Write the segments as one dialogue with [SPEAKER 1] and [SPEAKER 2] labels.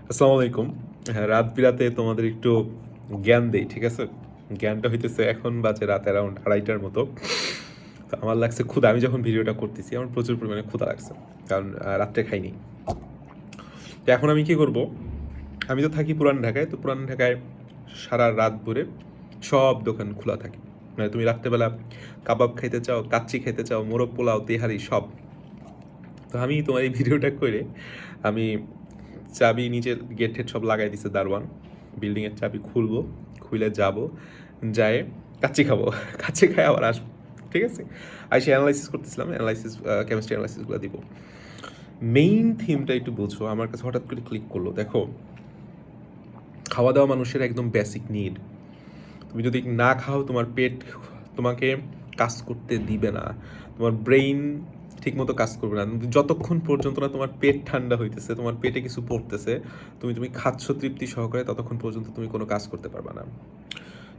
[SPEAKER 1] আসসালামু আলাইকুম। হ্যাঁ, রাত বিরাতে তোমাদের একটু জ্ঞান দেই, ঠিক আছে? জ্ঞানটা হইতেছে এখন বাজে রাত অ্যারাউন্ড 2:30টার মতো। তো আমার লাগছে ক্ষুধা। আমি যখন ভিডিওটা করতেছি আমার প্রচুর পরিমাণে ক্ষুধা লাগছে। কারণ রাত্রে খাইনি। তো এখন আমি কি করব? আমি তো থাকি পুরান ঢাকায়। তো পুরান ঢাকায় সারা রাত ভরে সব দোকান খোলা থাকে। মানে তুমি রাত্রেবেলা কাবাব খাইতে চাও, কাচ্চি খাইতে চাও, মোরগ পোলাও, তেহারি সব। তো আমি তোমার এই ভিডিওটা করে আমি চাবি নিচের গেট টেট সব লাগাই দিছে দারোয়ান। বিল্ডিংয়ের চাবি খুলবো, খুলে যাব, যায় কাচ্চি খাবো, কাচ্চি খাই আবার আসবো, ঠিক আছে? সে অ্যানালাইসিস করতেছিলাম, কেমিস্ট্রি অ্যানালাইসিসগুলো দিব। মেইন থিমটা একটু বুঝো, আমার কাছে হঠাৎ করে ক্লিক করলো। দেখো, খাওয়া দাওয়া মানুষের একদম বেসিক নিড। তুমি যদি না খাও তোমার পেট তোমাকে কাজ করতে দিবে না, তোমার ব্রেইন ঠিকমতো কাজ করবে না যতক্ষণ পর্যন্ত না তোমার পেট ঠান্ডা হইতেছে, তোমার পেটে কিছু পড়তেছে, তুমি তুমি খাচ্ছ তৃপ্তি সহকারে, ততক্ষণ পর্যন্ত তুমি কোনো কাজ করতে পারবে না।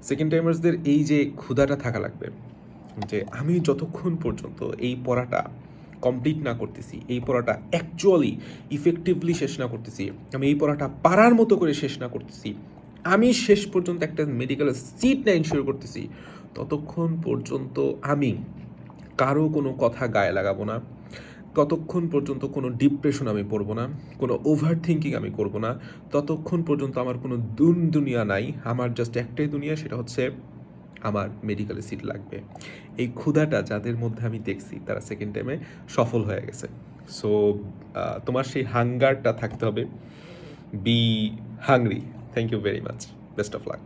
[SPEAKER 1] সেকেন্ড টাইমার্সদের এই যে ক্ষুধাটা থাকা লাগবে, যে আমি যতক্ষণ পর্যন্ত এই পড়াটা কমপ্লিট না করতেছি, এই পড়াটা অ্যাকচুয়ালি ইফেক্টিভলি শেষ না করতেছি, আমি এই পড়াটা পারার মতো করে শেষ না করতেছি, আমি শেষ পর্যন্ত একটা মেডিকেল সিট না ইনশিওর করতেছি, ততক্ষণ পর্যন্ত আমি কারো কোনো কথা গায়ে লাগাবো না। ততক্ষণ পর্যন্ত কোনো ডিপ্রেশন আমি পড়বো না, কোনো ওভার থিঙ্কিং আমি করবো না। ততক্ষণ পর্যন্ত আমার কোনো দুনিয়া নাই। আমার জাস্ট একটাই দুনিয়া, সেটা হচ্ছে আমার মেডিকেলে সিট লাগবে। এই ক্ষুধাটা যাদের মধ্যে আমি দেখছি তারা সেকেন্ড টাইমে সফল হয়ে গেছে। সো তোমার সেই হাঙ্গারটা থাকতে হবে। Be hungry. Thank you very much. Best of lakh.